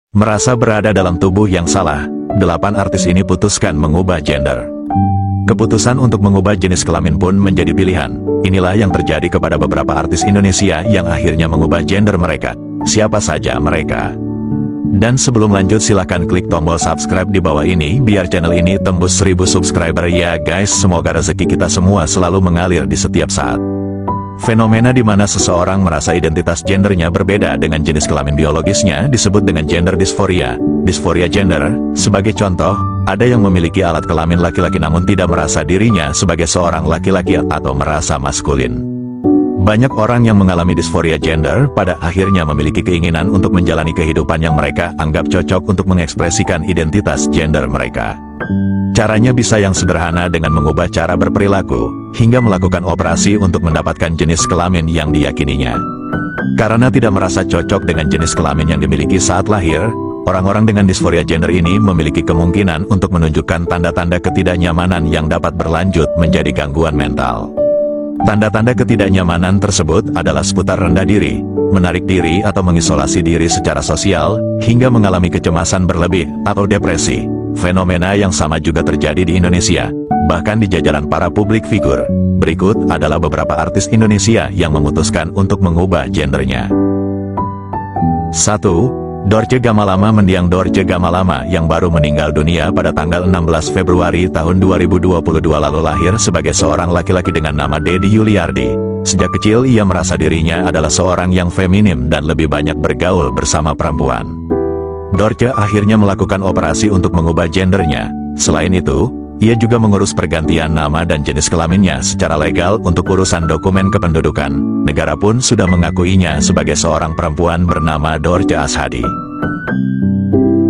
Merasa berada dalam tubuh yang salah, 8 artis ini putuskan mengubah gender. Keputusan untuk mengubah jenis kelamin pun menjadi pilihan. Inilah yang terjadi kepada beberapa artis Indonesia yang akhirnya mengubah gender mereka. Siapa saja mereka? Dan sebelum lanjut silahkan klik tombol subscribe di bawah ini biar channel ini tembus 1000 subscriber ya guys. Semoga rezeki kita semua selalu mengalir di setiap saat. Fenomena di mana seseorang merasa identitas gendernya berbeda dengan jenis kelamin biologisnya disebut dengan gender dysphoria. Dysphoria gender, sebagai contoh, ada yang memiliki alat kelamin laki-laki namun tidak merasa dirinya sebagai seorang laki-laki atau merasa maskulin. Banyak orang yang mengalami dysphoria gender pada akhirnya memiliki keinginan untuk menjalani kehidupan yang mereka anggap cocok untuk mengekspresikan identitas gender mereka. Caranya bisa yang sederhana dengan mengubah cara berperilaku, hingga melakukan operasi untuk mendapatkan jenis kelamin yang diyakininya. Karena tidak merasa cocok dengan jenis kelamin yang dimiliki saat lahir, orang-orang dengan dysphoria gender ini memiliki kemungkinan untuk menunjukkan tanda-tanda ketidaknyamanan yang dapat berlanjut menjadi gangguan mental. Tanda-tanda ketidaknyamanan tersebut adalah seputar rendah diri, menarik diri atau mengisolasi diri secara sosial, hingga mengalami kecemasan berlebih atau depresi. Fenomena yang sama juga terjadi di Indonesia, bahkan di jajaran para publik figur. Berikut adalah beberapa artis Indonesia yang memutuskan untuk mengubah gendernya. 1. Dorce Gamalama. Mendiang Dorce Gamalama yang baru meninggal dunia pada tanggal 16 Februari tahun 2022 lalu lahir sebagai seorang laki-laki dengan nama Deddy Yuliardi. Sejak kecil ia merasa dirinya adalah seorang yang feminim dan lebih banyak bergaul bersama perempuan. Dorce akhirnya melakukan operasi untuk mengubah gendernya. Selain itu, ia juga mengurus pergantian nama dan jenis kelaminnya secara legal untuk urusan dokumen kependudukan. Negara pun sudah mengakuinya sebagai seorang perempuan bernama Dorce Ashadi.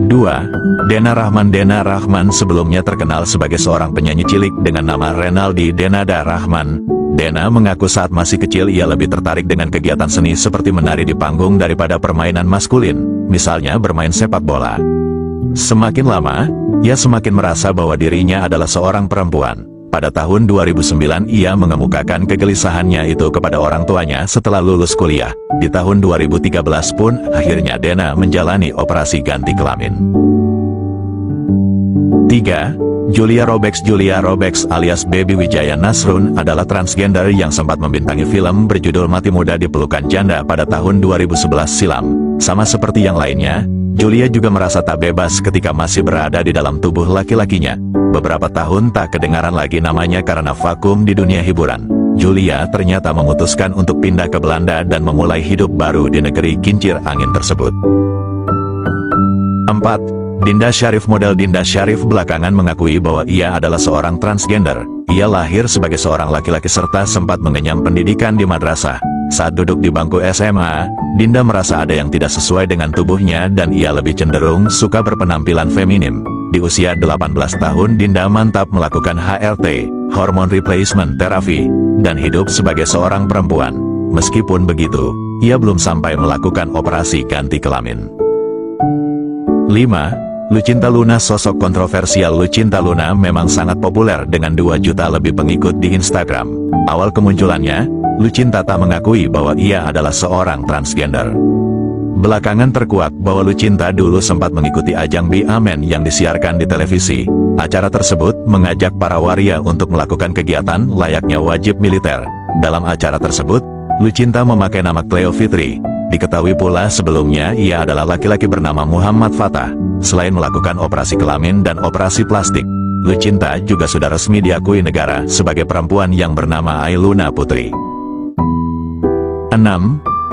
2. Dena Rahman. Dena Rahman sebelumnya terkenal sebagai seorang penyanyi cilik dengan nama Renaldi Denada Rahman. Dena mengaku saat masih kecil ia lebih tertarik dengan kegiatan seni seperti menari di panggung daripada permainan maskulin, misalnya bermain sepak bola. Semakin lama, ia semakin merasa bahwa dirinya adalah seorang perempuan. Pada tahun 2009 ia mengemukakan kegelisahannya itu kepada orang tuanya setelah lulus kuliah. Di tahun 2013 pun akhirnya Dena menjalani operasi ganti kelamin. 3. Julia Robex. Julia Robex alias Baby Wijaya Nasrun adalah transgender yang sempat membintangi film berjudul Mati Muda di Pelukan Janda pada tahun 2011 silam. Sama seperti yang lainnya, Julia juga merasa tak bebas ketika masih berada di dalam tubuh laki-lakinya. Beberapa tahun tak kedengaran lagi namanya karena vakum di dunia hiburan. Julia ternyata memutuskan untuk pindah ke Belanda dan memulai hidup baru di negeri kincir angin tersebut. 4. Dinda Syarif. Model Dinda Syarif belakangan mengakui bahwa ia adalah seorang transgender. Ia lahir sebagai seorang laki-laki serta sempat mengenyam pendidikan di madrasah. Saat duduk di bangku SMA, Dinda merasa ada yang tidak sesuai dengan tubuhnya dan ia lebih cenderung suka berpenampilan feminim. Di usia 18 tahun Dinda mantap melakukan HRT, Hormone Replacement Therapy, dan hidup sebagai seorang perempuan. Meskipun begitu, ia belum sampai melakukan operasi ganti kelamin. 5. Lucinta Luna. Sosok kontroversial Lucinta Luna memang sangat populer dengan 2 juta lebih pengikut di Instagram. Awal kemunculannya, Lucinta tak mengakui bahwa ia adalah seorang transgender. Belakangan terkuak bahwa Lucinta dulu sempat mengikuti ajang Be Amen yang disiarkan di televisi. Acara tersebut mengajak para waria untuk melakukan kegiatan layaknya wajib militer. Dalam acara tersebut, Lucinta memakai nama Cleo Fitri. Diketahui pula sebelumnya ia adalah laki-laki bernama Muhammad Fatah. Selain melakukan operasi kelamin dan operasi plastik, Lucinta juga sudah resmi diakui negara sebagai perempuan yang bernama Ailuna Putri. 6.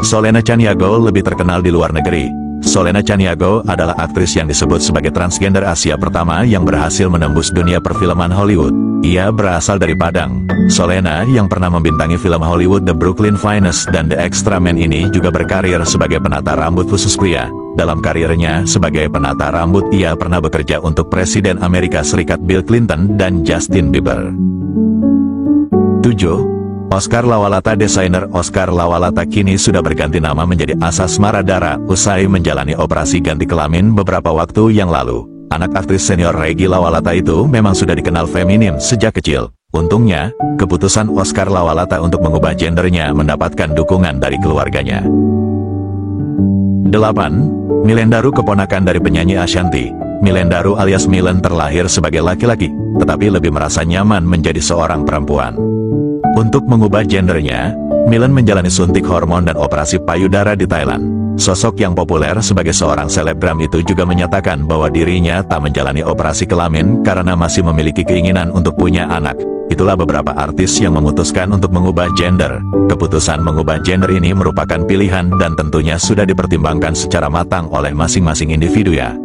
Solena Chaniago. Lebih terkenal di luar negeri, Solena Chaniago adalah aktris yang disebut sebagai transgender Asia pertama yang berhasil menembus dunia perfilman Hollywood. Ia berasal dari Padang. Solena yang pernah membintangi film Hollywood The Brooklyn Finest dan The Extra Man ini juga berkarir sebagai penata rambut khusus pria. Dalam karirnya sebagai penata rambut ia pernah bekerja untuk Presiden Amerika Serikat Bill Clinton dan Justin Bieber. 7. Oscar Lawalata. Desainer Oscar Lawalata kini sudah berganti nama menjadi Asas Maradara usai menjalani operasi ganti kelamin beberapa waktu yang lalu. Anak aktris senior Regi Lawalata itu memang sudah dikenal feminim sejak kecil. Untungnya, keputusan Oscar Lawalata untuk mengubah gendernya mendapatkan dukungan dari keluarganya. 8. Milen Daru keponakan dari penyanyi Ashanti. Milen Daru alias Milen terlahir sebagai laki-laki, tetapi lebih merasa nyaman menjadi seorang perempuan. Untuk mengubah gendernya, Milen menjalani suntik hormon dan operasi payudara di Thailand. Sosok yang populer sebagai seorang selebgram itu juga menyatakan bahwa dirinya tak menjalani operasi kelamin karena masih memiliki keinginan untuk punya anak. Itulah beberapa artis yang memutuskan untuk mengubah gender. Keputusan mengubah gender ini merupakan pilihan dan tentunya sudah dipertimbangkan secara matang oleh masing-masing individu ya.